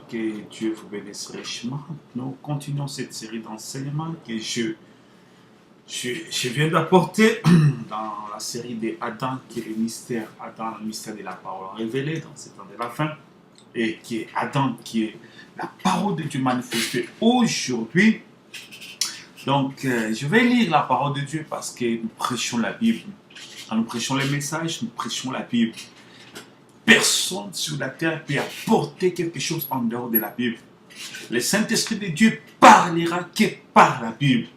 Que Dieu vous bénisse richement. Nous continuons cette série d'enseignements que je viens d'apporter dans la série des Adam, qui est le mystère Adam, le mystère de la parole révélée dans ce temps de la fin, et qui est Adam, qui est la parole de Dieu manifestée aujourd'hui. Donc, je vais lire la parole de Dieu parce que nous prêchons la Bible. Quand nous prêchons les messages, nous prêchons la Bible. Personne sur la terre peut apporter quelque chose en dehors de la Bible. Le Saint-Esprit de Dieu parlera que par la Bible.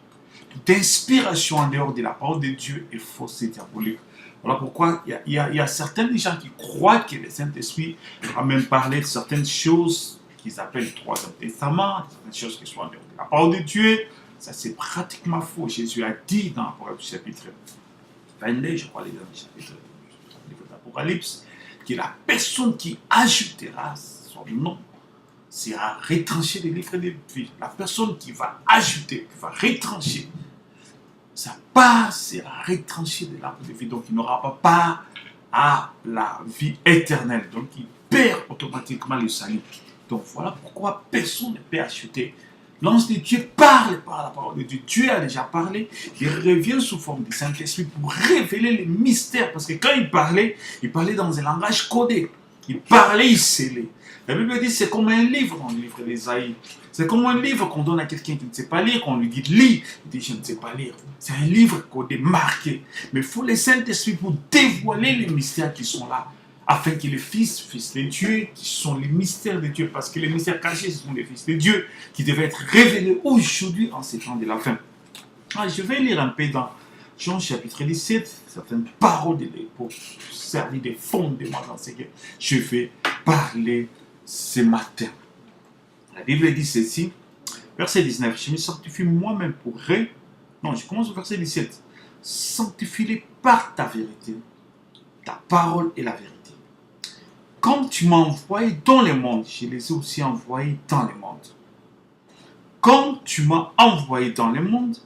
D'inspiration en dehors de la parole de Dieu est fausse et diabolique. Voilà pourquoi il y a certains gens qui croient que le Saint-Esprit a même parlé de certaines choses qu'ils appellent le Troisième Testament, certaines choses qui sont en dehors de la parole de Dieu. Ça, c'est pratiquement faux. Jésus a dit dans l'Apocalypse chapitre 22, je crois, les chapitres de l'Apocalypse, que la personne qui ajoutera son nom sera retranchée des livres de vie. La personne qui va ajouter, qui va retrancher, sa part sera retranchée de l'arbre de vie. Donc il n'aura pas part à la vie éternelle. Donc il perd automatiquement le salut. Donc voilà pourquoi personne ne peut acheter. L'ange de Dieu parle par la parole de Dieu. Dieu a déjà parlé. Il revient sous forme du Saint-Esprit pour révéler les mystères. Parce que quand il parlait dans un langage codé. Il parlait, il scellait. La Bible dit que c'est comme un livre dans le livre d'Ésaïe. C'est comme un livre qu'on donne à quelqu'un qui ne sait pas lire, qu'on lui dit lis. Il dit je ne sais pas lire. C'est un livre codé, marqué. Mais il faut le Saint-Esprit pour dévoiler les mystères qui sont là. Afin que les fils de Dieu, qui sont les mystères de Dieu, parce que les mystères cachés, ce sont les fils de Dieu, qui devaient être révélés aujourd'hui en ces temps de la fin. Je vais lire un peu dans Jean chapitre 17, certaines paroles pour servir de fondement dans ce que je vais parler ce matin. La Bible dit ceci, verset 19, je me sanctifie moi-même pour eux. Non, je commence au verset 17. Sanctifie-les par ta vérité. Ta parole est la vérité. Comme tu m'as envoyé dans le monde, je les ai aussi envoyés dans le monde. Comme tu m'as envoyé dans le monde,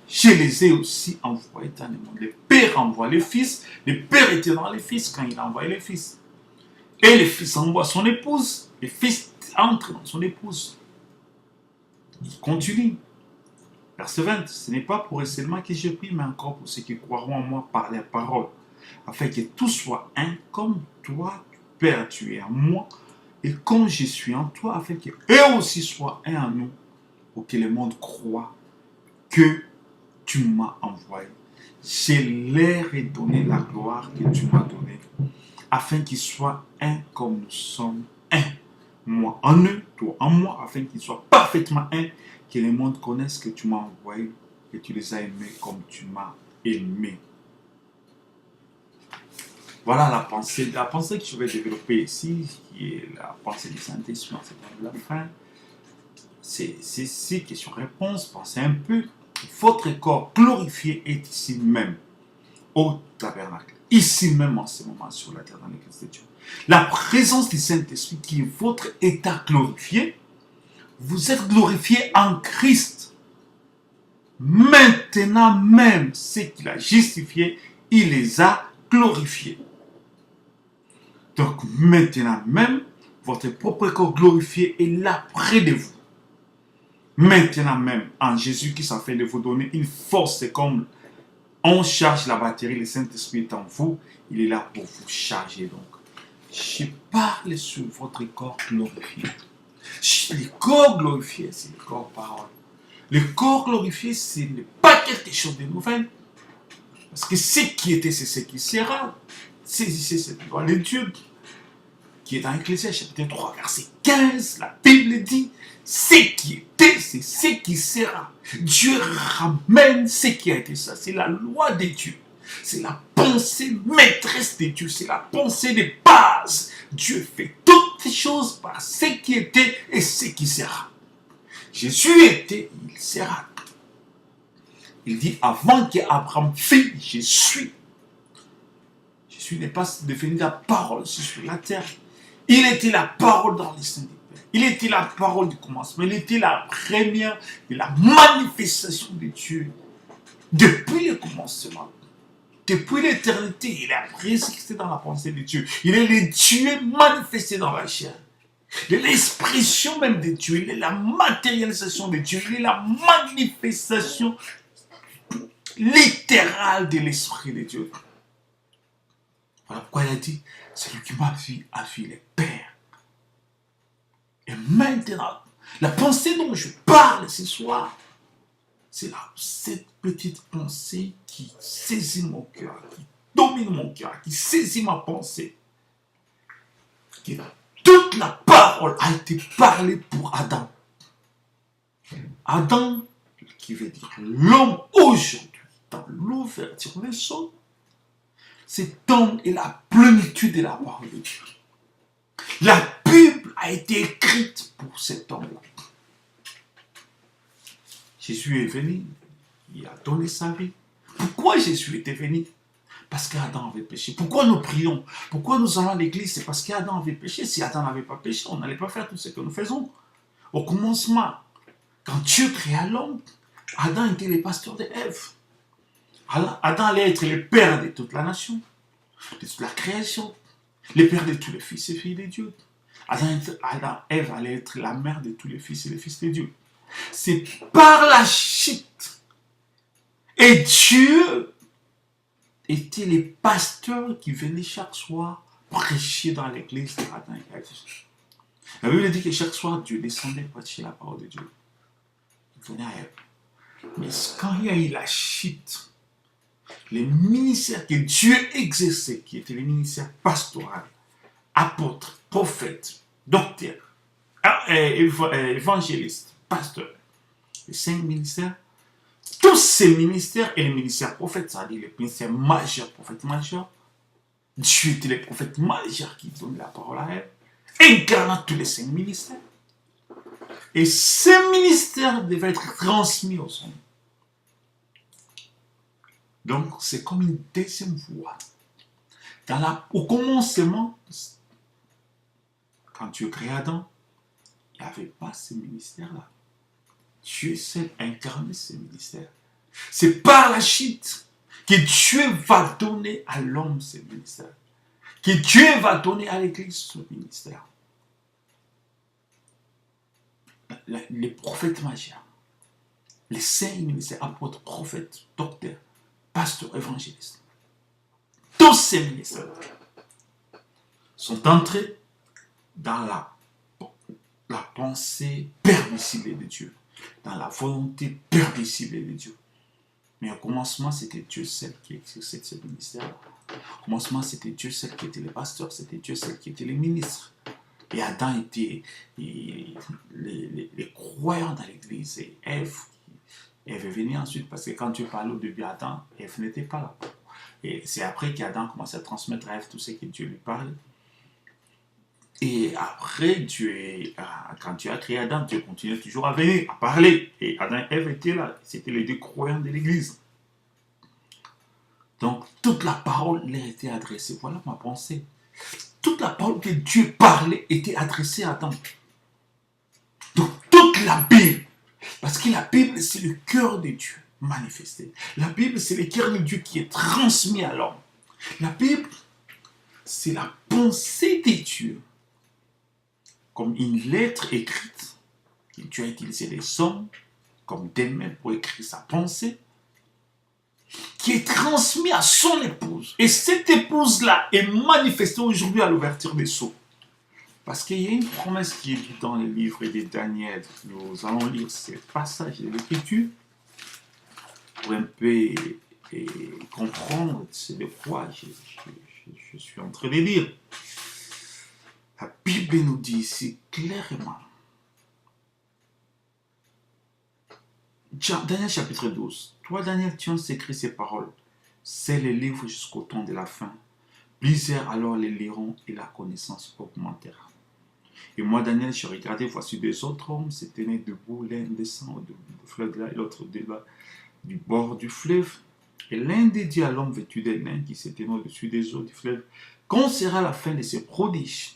je les ai aussi envoyés dans le monde. Le Père envoie le Fils. Le Père était dans le Fils quand il a envoyé le Fils. Et le Fils envoie son épouse. Le Fils entre dans son épouse. Il continue. Verset 20. Ce n'est pas pour eux seulement que je prie, mais encore pour ceux qui croiront en moi par les paroles. Afin que tout soit un comme toi, Père, tu es en moi, et comme je suis en toi, afin qu'eux aussi soient un en nous, pour que le monde croit que tu m'as envoyé. Je leur ai donné la gloire que tu m'as donnée, afin qu'ils soient un comme nous sommes un. Moi en eux, toi en moi, afin qu'ils soient parfaitement un, que le monde connaisse que tu m'as envoyé, et tu les as aimés comme tu m'as aimé. Voilà la pensée que je vais développer ici, qui est la pensée du Saint-Esprit en cette temps de la fin. C'est question-réponse, pensez un peu. Votre corps glorifié est ici même, au tabernacle, ici même en ce moment sur la terre dans l'Église de Dieu. La présence du Saint-Esprit qui est votre état glorifié, vous êtes glorifié en Christ. Maintenant même, ce qu'il a justifié, il les a glorifiés. Donc maintenant même, votre propre corps glorifié est là près de vous. Maintenant même, en Jésus-Christ, afin de vous donner une force, c'est comme on charge la batterie, le Saint-Esprit est en vous, il est là pour vous charger. Donc, je parle sur votre corps glorifié. Le corps glorifié, c'est le corps parole. Le corps glorifié, ce n'est pas quelque chose de nouvel. Parce que ce qui était, c'est ce qui sera. Saisissez cette parole de Dieu qui est dans Ecclésiaste chapitre 3, verset 15. La Bible dit, ce qui était, c'est ce qui sera. Dieu ramène ce qui a été ça. C'est la loi de Dieu. C'est la pensée maîtresse de Dieu. C'est la pensée de base. Dieu fait toutes choses par ce qui était et ce qui sera. Jésus était, il sera. Il dit, avant qu'Abraham fît, je suis. Jésus n'est pas devenu la parole sur la terre. Il était la parole dans les saints des pères. Il était la parole du commencement. Il était la première de la manifestation de Dieu. Depuis le commencement. Depuis l'éternité, il a résisté dans la pensée de Dieu. Il est le Dieu manifesté dans la chair. Il est l'expression même de Dieu. Il est la matérialisation de Dieu. Il est la manifestation littérale de l'Esprit de Dieu. Voilà pourquoi il a dit, celui qui m'a vu a vu les pères. Et maintenant, la pensée dont je parle ce soir, c'est cette petite pensée qui saisit mon cœur, qui domine mon cœur, qui saisit ma pensée. Toute la parole a été parlée pour Adam. Adam, qui veut dire l'homme aujourd'hui, dans l'ouverture des choses, cet homme est la plénitude de la parole de Dieu. La Bible a été écrite pour cet homme-là. Jésus est venu, il a donné sa vie. Pourquoi Jésus était venu? Parce qu'Adam avait péché. Pourquoi nous prions? Pourquoi nous allons à l'église? C'est parce qu'Adam avait péché. Si Adam n'avait pas péché, on n'allait pas faire tout ce que nous faisons. Au commencement, quand Dieu créa l'homme, Adam était le pasteur d'Ève. Adam allait être le père de toute la nation, de toute la création, le père de tous les fils et filles de Dieu. Ève allait être la mère de tous les fils et les fils de Dieu. C'est par la chute. Et Dieu était les pasteurs qui venaient chaque soir prêcher dans l'église d'Adam et Ève. La Bible dit que chaque soir, Dieu descendait prêcher la parole de Dieu. Il venait à Ève. Mais quand il y a eu la chute, les ministères que Dieu exerçait, qui étaient les ministères pastoraux, apôtres, prophètes, docteurs, évangélistes, pasteurs, les 5 ministères, tous ces ministères et les ministères prophètes, c'est-à-dire les ministères majeurs, prophètes majeurs, Dieu était les prophètes majeurs qui donnent la parole à elle, incarnant tous les 5 ministères. Et ces ministères devaient être transmis aux hommes. Donc, c'est comme une deuxième voie. Au commencement, quand Dieu crée Adam, il n'y avait pas ces ministères-là. Dieu seul incarnait ces ministères. C'est par la chute que Dieu va donner à l'homme ces ministères. Que Dieu va donner à l'Église ce ministère. Les prophètes majeurs, les 5 ministères, apôtres, prophètes, docteurs, pasteurs, évangélistes. Tous ces ministères sont entrés dans la pensée permissible de Dieu, dans la volonté permissible de Dieu. Mais au commencement, c'était Dieu seul qui exerçait ce ministère. Au commencement, c'était Dieu seul qui était le pasteur, c'était Dieu seul qui était le ministre. Et Adam était les croyants dans l'église. Et Ève est venue ensuite, parce que quand Dieu parlait au début à Adam, Ève n'était pas là. Et c'est après qu'Adam commençait à transmettre à Ève tout ce que Dieu lui parlait. Et après, quand Dieu a créé Adam, Dieu continuait toujours à venir, à parler. Et Adam et Ève étaient là. C'était les 2 croyants de l'église. Donc, toute la parole leur était adressée. Voilà ma pensée. Toute la parole que Dieu parlait était adressée à Adam. Donc, toute la Bible. Parce que la Bible, c'est le cœur de Dieu manifesté. La Bible, c'est le cœur de Dieu qui est transmis à l'homme. La Bible, c'est la pensée de Dieu. Comme une lettre écrite, que Dieu a utilisé les hommes comme des mains pour écrire sa pensée, qui est transmise à son épouse. Et cette épouse-là est manifestée aujourd'hui à l'ouverture des sceaux. Parce qu'il y a une promesse qui est dite dans le livre de Daniel. Nous allons lire ces passages de l'Écriture pour un peu comprendre de quoi je suis en train de lire. La Bible nous dit ici clairement. Daniel chapitre 12. Toi, Daniel, tu as écrit ces paroles. C'est le livre jusqu'au temps de la fin. Plusieurs alors les liront et la connaissance augmentera. Et moi, Daniel, je regardais, voici 2 autres hommes se tenaient debout, l'un descend du fleuve là, et l'autre du bord du fleuve. Et l'un des dit à l'homme vêtu de lin qui se tenait au-dessus des eaux du fleuve, quand sera la fin de ces prodiges?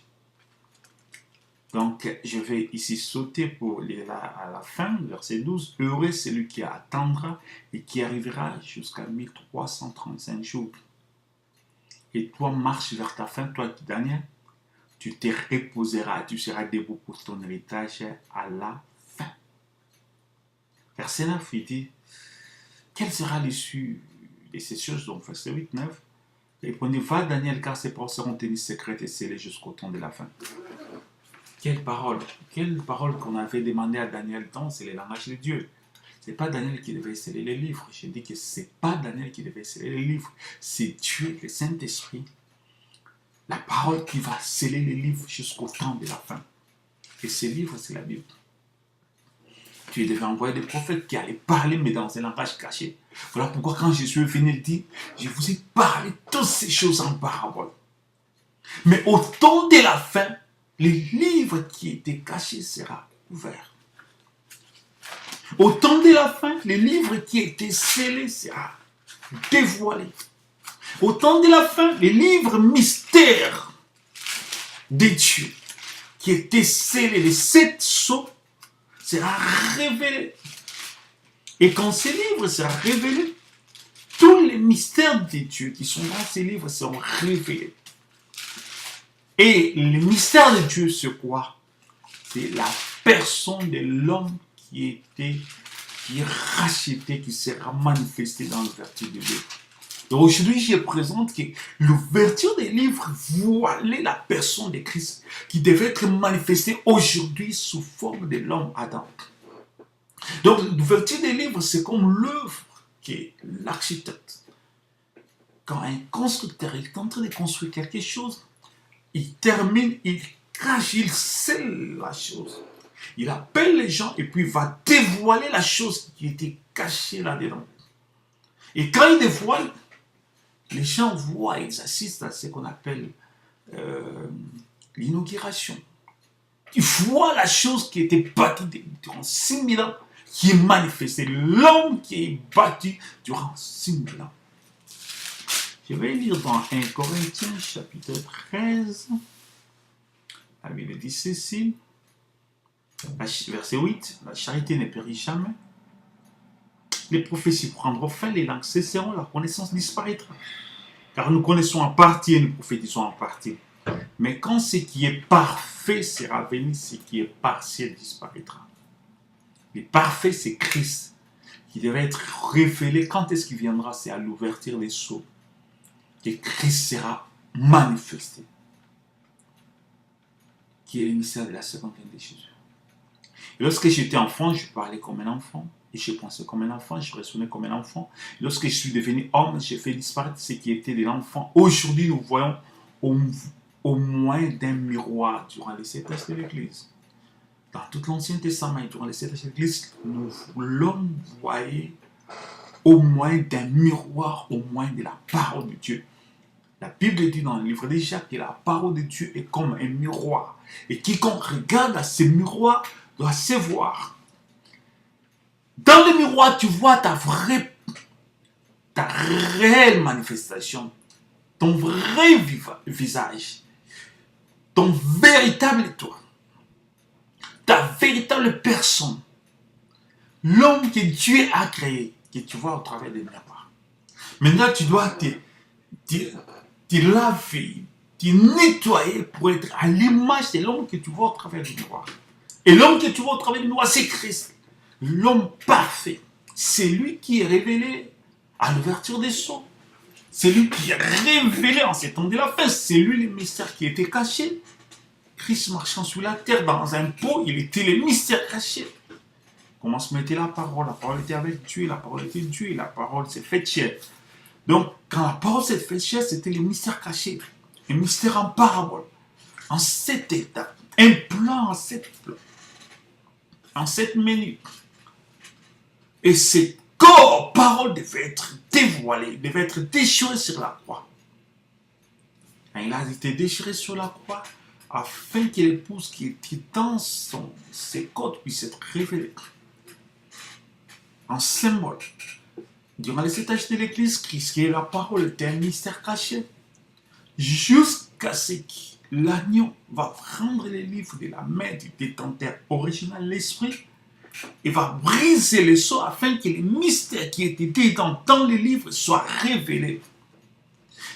Donc, je vais ici sauter pour lire à la fin, verset 12. Heureux celui qui attendra et qui arrivera jusqu'à 1335 jours. Et toi, marche vers ta fin, toi, Daniel. tu te reposeras, tu seras debout pour ton héritage à la fin. Verset 9, il dit, quelle sera l'issue de ces choses? Donc, verset 8, 9. Il dit, va Daniel, car ces paroles seront tenues secrètes et scellées jusqu'au temps de la fin. Quelle parole qu'on avait demandé à Daniel dans, c'est le langage de Dieu. Ce n'est pas Daniel qui devait sceller les livres. J'ai dit que ce n'est pas Daniel qui devait sceller les livres. C'est Dieu, le Saint-Esprit, la parole qui va sceller les livres jusqu'au temps de la fin. Et ce livre, c'est la Bible. Tu devais envoyer des prophètes qui allaient parler, mais dans un langage caché. Voilà pourquoi quand Jésus est venu, il dit, je vous ai parlé toutes ces choses en parabole. Mais au temps de la fin, le livre qui était caché sera ouvert. Au temps de la fin, le livre qui était scellé sera dévoilé. Au temps de la fin, le livre mystère de Dieu qui était scellé, les 7 sceaux, sera révélé. Et quand ces livres seront révélés, tous les mystères de Dieu qui sont dans ces livres seront révélés. Et le mystère de Dieu, c'est quoi? C'est la personne de l'homme qui est racheté, qui sera manifesté dans l'ouverture des livres. Donc aujourd'hui, je présente que l'ouverture des livres voilait la personne de Christ qui devait être manifestée aujourd'hui sous forme de l'homme Adam. Donc l'ouverture des livres, c'est comme l'œuvre que l'architecte, quand un constructeur est en train de construire quelque chose, il termine, il cache, il scelle la chose. Il appelle les gens et puis il va dévoiler la chose qui était cachée là-dedans. Et quand il dévoile, les gens voient, ils assistent à ce qu'on appelle l'inauguration. Ils voient la chose qui était bâtie durant 6000 ans, qui est manifestée. L'homme qui est bâti durant 6000 ans. Je vais lire dans 1 Corinthiens chapitre 13. La Bible dit ceci. Verset 8. La charité ne périt jamais. Les prophéties prendront fin, les langues cesseront, la connaissance disparaîtra. Car nous connaissons en partie et nous prophétisons en partie. Mais quand ce qui est parfait sera venu, ce qui est partiel disparaîtra. Le parfait, c'est Christ, qui devait être révélé. Quand est-ce qu'il viendra? C'est à l'ouverture des sceaux que Christ sera manifesté. Qui est le mystère de la seconde venue de Jésus. Et lorsque j'étais enfant, je parlais comme un enfant. Et je pensais comme un enfant, je raisonnais comme un enfant. Et lorsque je suis devenu homme, j'ai fait disparaître ce qui était de l'enfant. Aujourd'hui, nous voyons au moins d'un miroir durant les 7 âges de l'Église. Dans tout l'Ancien Testament et durant les 7 âges de l'Église, l'homme voyait au moins d'un miroir, au moins de la parole de Dieu. La Bible dit dans le livre de Jacques que la parole de Dieu est comme un miroir. Et quiconque regarde à ce miroir doit se voir. Dans le miroir, tu vois ta réelle manifestation, ton vrai visage, ton véritable toi, ta véritable personne, l'homme que Dieu a créé, que tu vois au travers des miroirs. Maintenant, tu dois te laver, te nettoyer pour être à l'image de l'homme que tu vois au travers du miroir. Et l'homme que tu vois au travers du miroir, c'est Christ. L'homme parfait, c'est lui qui est révélé à l'ouverture des sceaux. C'est lui qui est révélé en ces temps de la fin. C'est lui le mystère qui était caché. Christ marchant sur la terre dans un pot, il était le mystère caché. Comment se mettait la parole? La parole était avec Dieu, la parole était Dieu, et la parole s'est faite chair. Donc, quand la parole s'est faite chair, c'était le mystère caché. Un mystère en parabole. En 7 étapes. Un plan en 7 plans. En 7 minutes. Et ces corps, paroles devaient être dévoilées, devaient être déchirées sur la croix. Et il a été déchiré sur la croix afin que l'épouse qui était dans ses côtes puisse être révélée. En symbole. Durant les 7 âges de l'Église, Christ, qui est la parole, était un mystère caché. Jusqu'à ce que l'agneau va prendre les livres de la main du détenteur original, l'Esprit, et va briser les sceaux afin que les mystères qui étaient dans les livres soient révélés.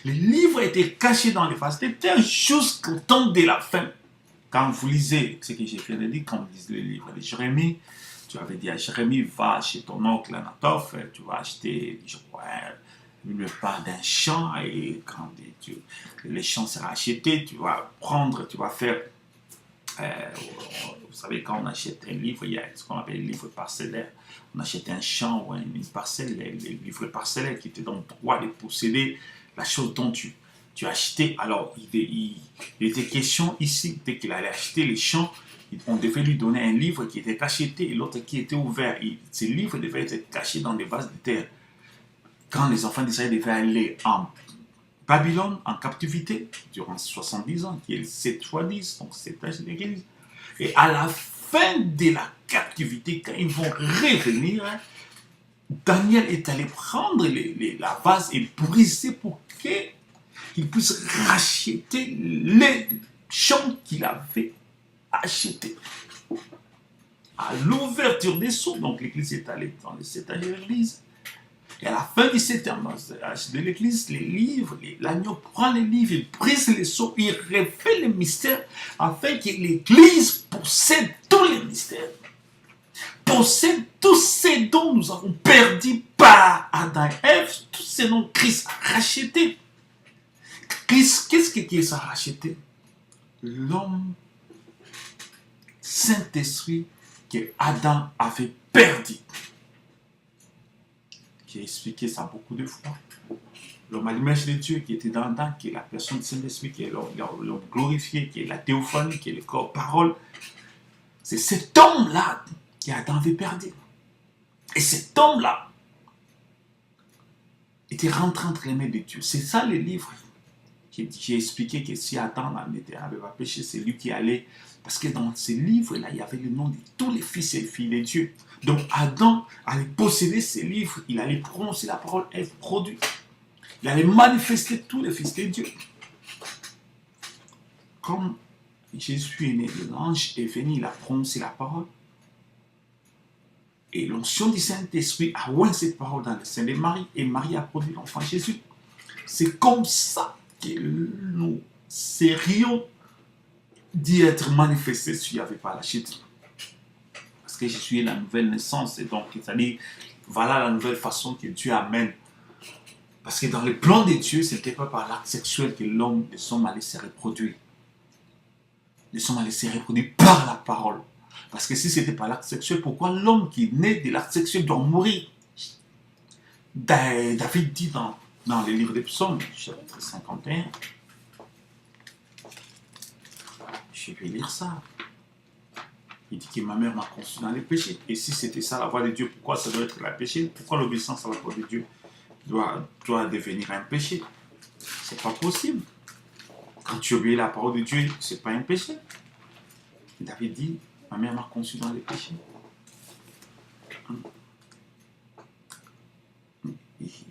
Les livres étaient cachés dans les vases de terre jusqu'au temps de la fin. Quand vous lisez ce que j'ai fait de dire, quand vous lisez le livre de Jérémie, tu avais dit à Jérémie, va chez ton oncle Anatophe, tu vas acheter, je crois, une part d'un champ, et quand les champs seront achetés, tu vas prendre, tu vas faire, vous savez, quand on achète un livre, il y a ce qu'on appelle le livre parcellaire. On achète un champ ou une parcelle, les livres parcellaires qui te donnent le droit de posséder la chose dont tu as acheté. Alors, il était question ici, dès qu'il allait acheter les champs, on devait lui donner un livre qui était cacheté et l'autre qui était ouvert. Et ces livres devaient être cachés dans des vases de terre. Quand les enfants d'Israël devaient aller en Babylone, en captivité, durant 70 ans, qui est 7 fois 10, donc 7 âges d'église. Et à la fin de la captivité, quand ils vont revenir, Daniel est allé prendre la vase et briser pour qu'il puisse racheter les champs qu'il avait achetés. À l'ouverture des sceaux, donc l'église est allée dans les 7 âges de l'église. Et à la fin du 7e âge de l'église, les livres, l'agneau prend les livres, il brise les sceaux, il révèle les mystères afin que l'église possède tous les mystères. Possède tous ces dons nous avons perdus par Adam et Ève, tous ces dons Christ a rachetés. Qu'est-ce que Christ a racheté? L'homme, Saint-Esprit, que Adam avait perdu. J'ai expliqué ça beaucoup de fois. L'homme à l'image de Dieu qui était dans Adam, qui est la personne du Saint-Esprit, qui est l'homme glorifié, qui est la théophanie, qui est le corps parole. C'est cet homme-là qu'Adam avait perdu. Et cet homme-là était rentré entre les mains de Dieu. C'est ça le livre. J'ai expliqué que si Adam n'avait pas péché, c'est lui qui allait. Parce que dans ces livres-là, il y avait le nom de tous les fils et filles de Dieu. Donc Adam allait posséder ces livres, il allait prononcer la parole, elle produit. Il allait manifester tous les fils de Dieu. Comme Jésus est né, l'ange est venu, il a prononcé la parole. Et l'onction du Saint-Esprit a oint cette parole dans le sein de Marie, et Marie a produit l'enfant Jésus. C'est comme ça que nous serions d'y être manifestés s'il n'y avait pas la chute. Parce que Jésus est la nouvelle naissance, et donc, c'est-à-dire, voilà la nouvelle façon que Dieu amène. Parce que dans le plan de Dieu, ce n'était pas par l'acte sexuel que l'homme, les hommes allaient se reproduire. Les hommes allaient se reproduire par la parole. Parce que si ce n'était pas l'acte sexuel, pourquoi l'homme qui est né de l'acte sexuel doit mourir? David dit dans le livre des psaumes, chapitre 51, je vais lire ça. Il dit que ma mère m'a conçu dans les péchés. Et si c'était ça la voix de Dieu, pourquoi ça doit être le péché? Pourquoi l'obéissance à la voix de Dieu doit devenir un péché? C'est pas possible. Quand tu obéis à la parole de Dieu, c'est pas un péché. David dit, ma mère m'a conçu dans les péchés.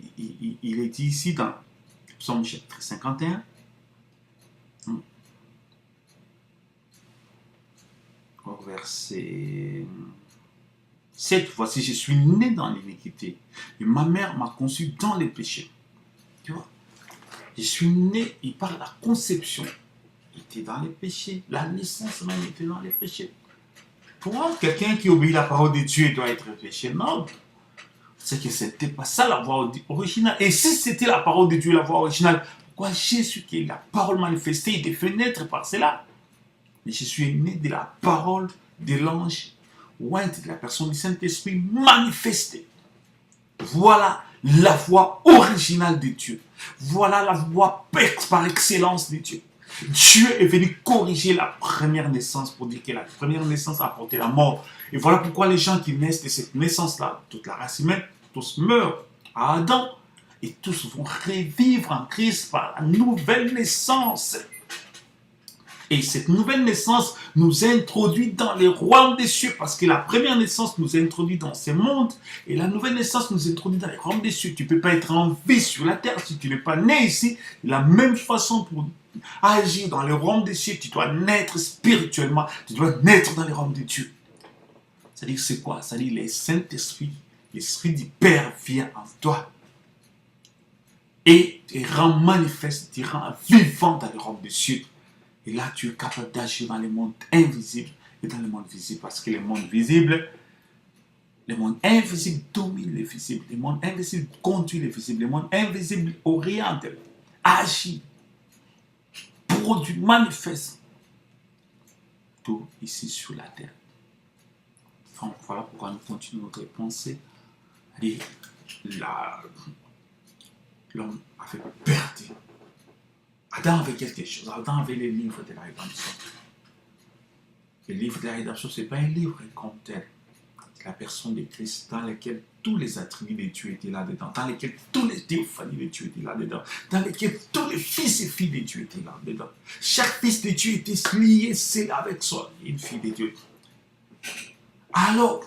Il est dit ici dans Psaume chapitre 51, au verset 7, voici, je suis né dans l'iniquité, et ma mère m'a conçu dans les péchés. Tu vois, je suis né, il parle de la conception, il était dans les péchés, la naissance même était dans les péchés. Pourquoi quelqu'un qui obéit à la parole de Dieu doit être péché? Non, c'est que ce n'était pas ça la voix originale. Et si c'était la parole de Dieu, la voix originale, pourquoi Jésus, qui est la parole manifestée, il devait naître par cela? Mais Jésus est né de la parole de l'ange, ointe de la personne du Saint-Esprit manifestée. Voilà la voix originale de Dieu. Voilà la voix par excellence de Dieu. Dieu est venu corriger la première naissance pour dire que la première naissance a apporté la mort. Et voilà pourquoi les gens qui naissent de cette naissance-là, toute la race humaine, tous meurent à Adam. Et tous vont revivre en Christ par la nouvelle naissance. Et cette nouvelle naissance nous introduit dans les royaumes des cieux. Parce que la première naissance nous introduit dans ce monde. Et la nouvelle naissance nous introduit dans les royaumes des cieux. Tu ne peux pas être en vie sur la terre si tu n'es pas né ici. De la même façon, pour agir dans les royaumes des cieux, tu dois naître spirituellement. Tu dois naître dans les royaumes de Dieu. C'est-à-dire c'est quoi? C'est-à-dire le Saint-Esprit, l'Esprit du Père vient en toi. et te rend manifeste, te rend vivant dans le royaume des cieux. Et là, tu es capable d'agir dans le monde invisible et dans le monde visible. Parce que le monde visible, le monde invisible domine le visible. Le monde invisible conduit le visible. Le monde invisible oriente, agit, produit, manifeste tout ici sur la terre. Donc, voilà pourquoi nous continuons notre pensée. Et l'homme avait perdu. Adam avait quelque chose. Adam avait les livres de la rédemption. Le livre de la rédemption, ce n'est pas un livre comme tel. C'est la personne de Christ dans lequel tous les attributs de Dieu étaient là-dedans, dans lequel tous les théophanies de Dieu étaient là-dedans, dans lequel tous les fils et filles de Dieu étaient là-dedans. Chaque fils de Dieu était lié, scellé avec soi, une fille de Dieu. Alors,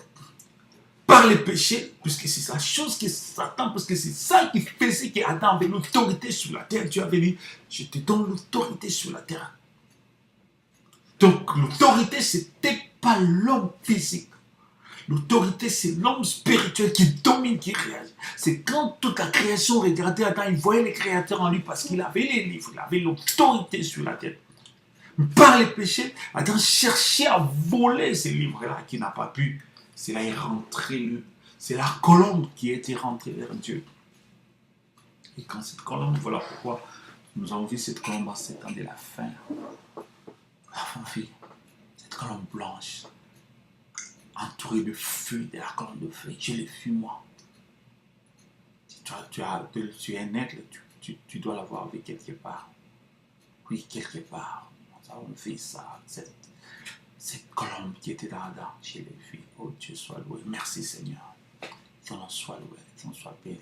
par le péché, puisque c'est la chose que Satan, parce que c'est ça qui faisait qu'Adam avait l'autorité sur la terre. Dieu avait dit, je te donne l'autorité sur la terre. Donc l'autorité, c'était pas l'homme physique. L'autorité, c'est l'homme spirituel qui domine, qui réagit. C'est quand toute la création regardait Adam, il voyait le Créateur en lui parce qu'il avait les livres, il avait l'autorité sur la terre. Par le péché, Adam cherchait à voler ces livres-là qu'il n'a pas pu. C'est là qu'il est rentré. C'est la colombe qui était rentrée vers Dieu. Et quand cette colombe, voilà pourquoi nous avons vu cette colombe en ces temps de la fin. Enfin, cette colombe blanche, entourée de feu, de la colombe de feu. Je l'ai vu, moi. Si tu es un aigle, tu dois l'avoir avec quelque part. Oui, quelque part. Nous avons fait ça. Cette colombe qui était dans Adam, je l'ai vue. Oh Dieu soit loué. Merci Seigneur. Ton nom soit loué. Ton nom soit béni.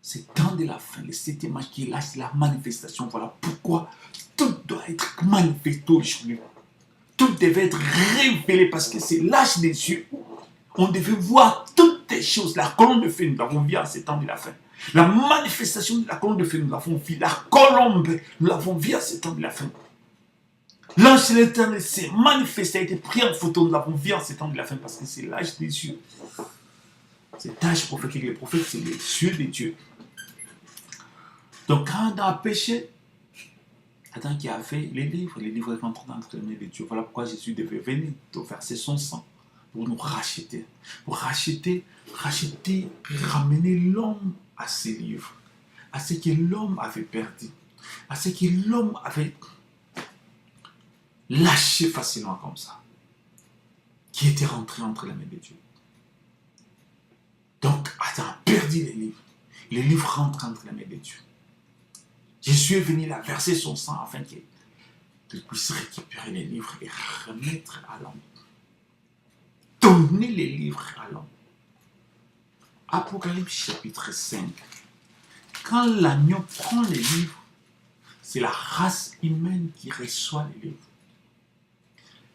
C'est temps de la fin, le septième âge qui est là, c'est la manifestation. Voilà pourquoi tout doit être manifesté aujourd'hui. Tout devait être révélé parce que c'est l'âge des cieux. On devait voir toutes les choses. La colombe de feu, nous l'avons vu en ces temps de la fin. La manifestation de la colombe de feu, nous l'avons vu. La colombe, nous l'avons vu en ces temps de la fin. L'ange de l'éternel s'est manifesté, a été pris en photo, nous l'avons vu en ces temps de la fin parce que c'est l'âge des cieux. Cet âge prophétique, les prophètes, c'est les cieux de Dieu. Donc quand Adam a péché, Adam qui a fait les livres rentrent dans les mains de Dieu. Voilà pourquoi Jésus devait venir, verser son sang pour nous racheter. Pour racheter, ramener l'homme à ses livres, à ce que l'homme avait perdu, à ce que l'homme avait lâché facilement comme ça, qui était rentré entre les mains de Dieu. Donc Adam a perdu les livres rentrent entre les mains de Dieu. Jésus est venu là verser son sang afin qu'il puisse récupérer les livres et remettre à l'homme. Donner les livres à l'homme. Apocalypse chapitre 5. Quand l'agneau prend les livres, c'est la race humaine qui reçoit les livres.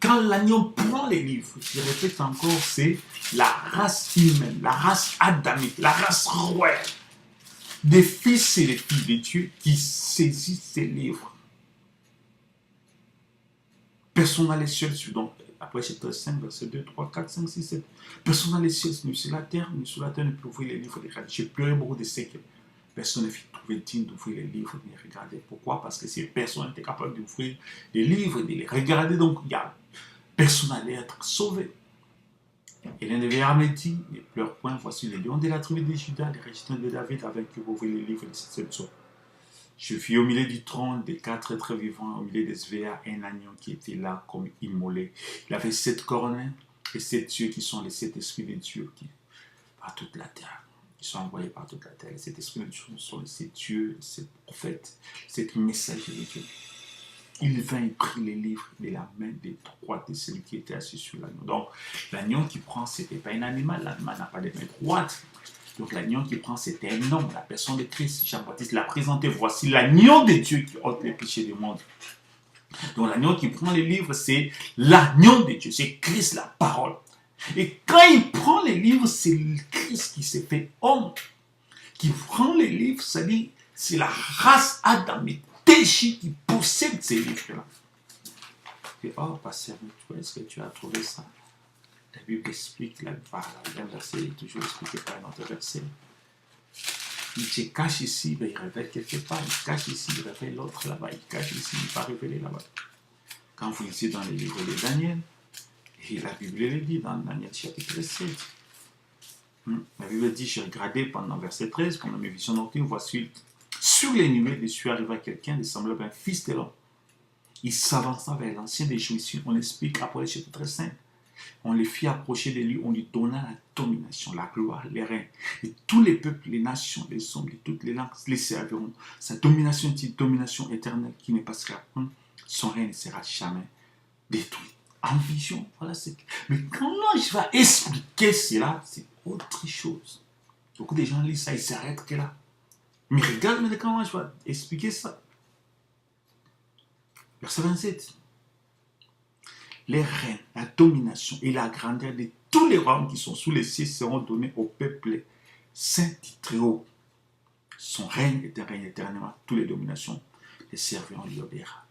Quand l'agneau prend les livres, je répète encore, c'est la race humaine, la race adamique, la race royale. Des fils et des filles de Dieu qui saisissent ces livres. Personne n'a les cieux sur donc, après chapitre 5, verset 2, 3, 4, 5, 6, 7. Personne n'a les cieux ni sur la terre ne peut ouvrir les livres de regarder. J'ai pleuré beaucoup de siècles. Personne ne fut trouvé digne d'ouvrir les livres et de les regarder. Pourquoi? Parce que ces personnes étaient capables d'ouvrir les livres et de les regarder. Donc, personne n'allait être sauvé. Et l'un des veilleurs me dit, ne pleure point, voici les lions de la tribu de Juda, les régitants de David, avec qui vous ouvrez les livres de cette sorte. Je vis au milieu du trône des 4 êtres vivants, au milieu des veilleurs, un agneau qui était là comme immolé. Il avait 7 cornes et 7 yeux qui sont les 7 esprits de Dieu qui, par toute la terre. Ils sont envoyés par toute la terre. Les 7 esprits de Dieu sont les 7 dieux, les 7 prophètes, les 7 messagers de Dieu. Il vint et prit les livres de la main des 3 de celui qui était assis sur l'agneau. Donc, l'agneau qui prend, ce n'était pas un animal. L'animal n'a pas de main droite. Donc, l'agneau qui prend, c'était un homme, la personne de Christ. Jean-Baptiste l'a présenté. Voici l'agneau de Dieu qui ôte les péchés du monde. Donc, l'agneau qui prend les livres, c'est l'agneau de Dieu. C'est Christ, la parole. Et quand il prend les livres, c'est Christ qui s'est fait homme. Qui prend les livres, c'est-à-dire, c'est la race adamique. Péché qui possède ces livres-là. Et oh, pasteur, est-ce que tu as trouvé ça? La Bible explique, un verset est toujours expliqué par un autre verset. Il se cache ici, ben, il révèle quelque part. Il cache ici, il révèle l'autre là-bas. Il cache ici, il va révéler là-bas. Quand vous lisez dans les livres de Daniel, et la Bible le dit dans Daniel chapitre 7. La Bible dit, j'ai regardé pendant verset 13, pendant mes visions nocturnes, voici, sur les nuées des cieux arriva quelqu'un de semblable à un fils de l'homme. Il s'avança vers l'ancien des jouissures. On l'explique après le chapitre 5. On les fit approcher de lui, on lui donna la domination, la gloire, les reins. Et tous les peuples, les nations, les hommes, toutes les langues les serviront. Sa domination est une domination éternelle qui ne passera point. Son règne ne sera jamais détruit. En vision, voilà ce que... Mais comment je vais expliquer cela? C'est autre chose. Beaucoup de gens lisent ça, ils s'arrêtent que là. Mais regarde mais comment je vais expliquer ça. Verset 27. Les règnes, la domination et la grandeur de tous les royaumes qui sont sous les cieux seront donnés au peuple saint et très haut. Son règne est un règne éternellement. Toutes les dominations, les serviront lui obéira.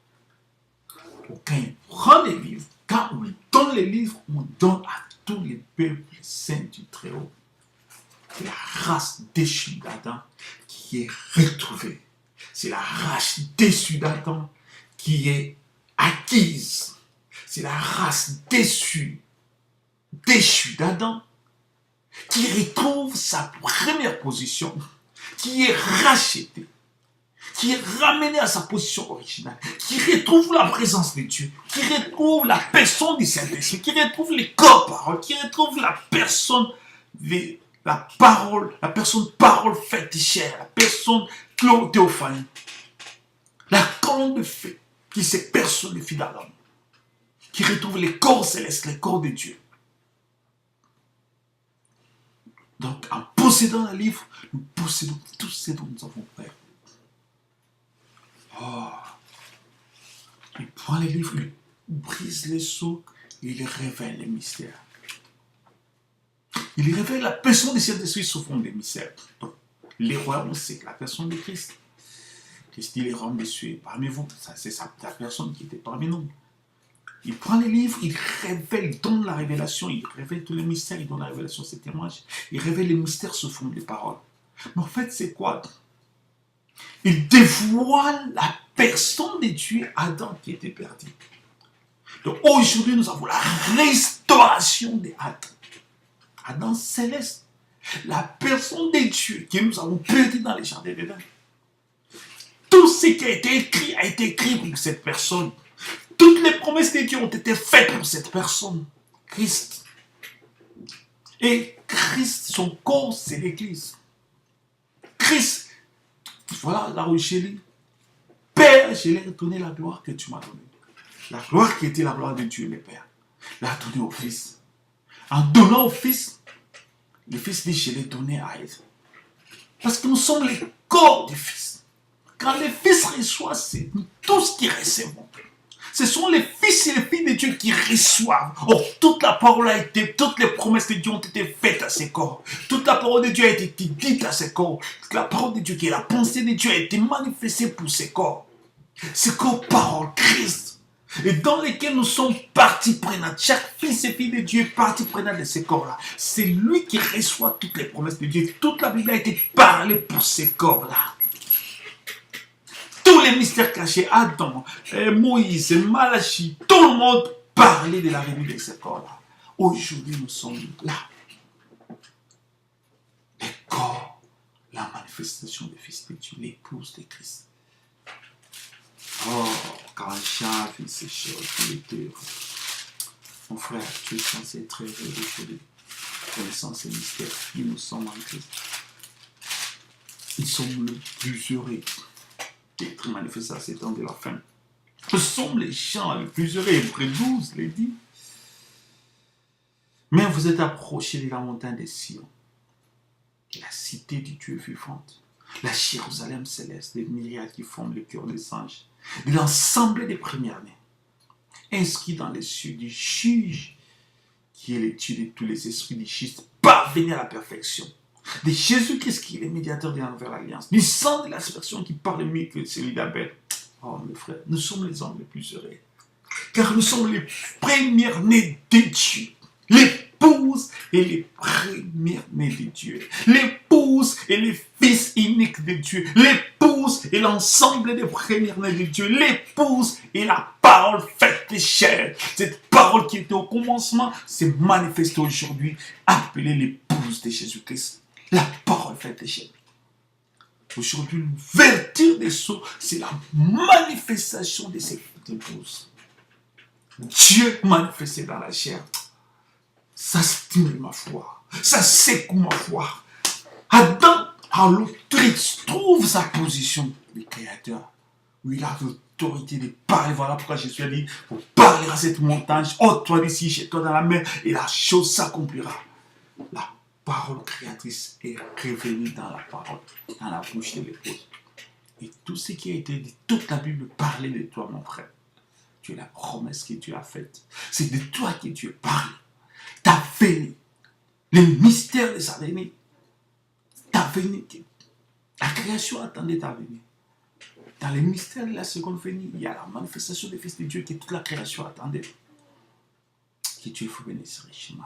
Quand il prend les livres, quand on lui donne les livres, on donne à tous les peuples saints du très haut. C'est la race déchue d'Adam qui est retrouvée. C'est la race déchue d'Adam qui est acquise. C'est la race déchue d'Adam qui retrouve sa première position, qui est rachetée, qui est ramenée à sa position originale, qui retrouve la présence de Dieu, qui retrouve la personne du Saint-Esprit, qui retrouve les corps-paroles, qui retrouve la personne parole faite chair, la personne théophanie, la colonne de feu qui se personnifie dans l'homme, qui retrouve les corps célestes, les corps de Dieu. Donc, en possédant le livre, nous possédons tout ce dont nous avons peur. Oh. Il prend les livres, il brise les sceaux, il révèle les mystères. Il révèle la personne du Saint-Esprit sous forme de mystères. Donc, les royaumes, c'est la personne de Christ. Christ dit les royaumes des cieux parmi vous. Ça, c'est la personne qui était parmi nous. Il prend les livres, il révèle, il donne la révélation, il révèle tous les mystères, il donne la révélation, ses témoignages. Il révèle les mystères sous forme de paroles. Mais en fait, c'est quoi? Il dévoile la personne de Dieu, Adam, qui était perdu. Donc aujourd'hui, nous avons la restauration de Adam. Adam céleste. La personne de Dieu que nous avons perdu dans les jardins d'Éden. Tout ce qui a été écrit pour cette personne. Toutes les promesses de Dieu ont été faites pour cette personne. Christ. Et Christ, son corps, c'est l'Église. Christ, voilà là où je lis. Père, je l'ai donné la gloire que tu m'as donnée. La gloire qui était la gloire de Dieu, le Père. L'a donnée au Fils. En donnant au Fils, le Fils dit, je l'ai donné à elle. Parce que nous sommes les corps du Fils. Quand le Fils reçoit, c'est nous tous qui recevons. Ce sont les fils et les filles de Dieu qui reçoivent. Or, toute la parole a été, toutes les promesses de Dieu ont été faites à ces corps. Toute la parole de Dieu a été dite à ces corps. La parole de Dieu qui est la pensée de Dieu a été manifestée pour ces corps. Ces corps, parole, Christ. Et dans lesquels nous sommes partie prenante. Chaque fils et fille de Dieu est partie prenante de ces corps-là. C'est lui qui reçoit toutes les promesses de Dieu. Toute la Bible a été parlée pour ces corps-là. Tous les mystères cachés, Adam, Moïse, Malachie, tout le monde parlait de la venue de ce corps-là. Aujourd'hui, nous sommes là. Les corps, la manifestation du Fils de Dieu, l'épouse de Christ. Oh, quand Jean vu ces choses, il était heureux. Mon frère, tu es censé être très heureux de connaissant ces mystères. Et nous sommes en Christ. Ils sont le plus heureux d'être manifestés à ces temps de la fin. Nous sommes les gens les plus heureux. Hébreux 12 les dit. Mais vous êtes approchés de la montagne de Sion, la cité du Dieu vivante, la Jérusalem céleste, des myriades qui forment le cœur des anges, de l'ensemble des premiers-nés, inscrits dans les cieux du juge, qui est l'étude de tous les esprits du Christ, parvenir à la perfection. De Jésus-Christ qui est le médiateur de la nouvelle alliance, du sang de l'aspersion qui parle mieux que celui d'Abel. Oh mes frères, nous sommes les hommes les plus heureux, car nous sommes les premiers-nés de Dieu, l'épouse et les premiers-nés de Dieu, l'épouse l'épouse et les fils uniques de Dieu, l'épouse et l'ensemble des premiers-nés de Dieu, l'épouse et la parole faite de chair. Cette parole qui était au commencement s'est manifestée aujourd'hui, appelée l'épouse de Jésus-Christ. La parole faite de chair. Aujourd'hui, l'ouverture des sceaux, c'est la manifestation de cette épouse. Dieu manifesté dans la chair. Ça stimule ma foi. Ça secoue ma foi. Adam, à l'autorité, trouve sa position de créateur. Où il a l'autorité de parler. Voilà pourquoi Jésus a dit, pour parler à cette montagne, ôte-toi d'ici, jette-toi dans la mer, et la chose s'accomplira. La parole créatrice est révélée dans la parole, dans la bouche de l'épouse. Et tout ce qui a été dit, toute la Bible parlait de toi, mon frère. Tu es la promesse que Dieu a faite. C'est de toi que Dieu parle. Ta venue, le mystère de sa venue. Ta venue, la création attendait ta venue. Dans le mystère de la seconde venue, il y a la manifestation des fils de Dieu que toute la création attendait. Que Dieu vous bénisse richement.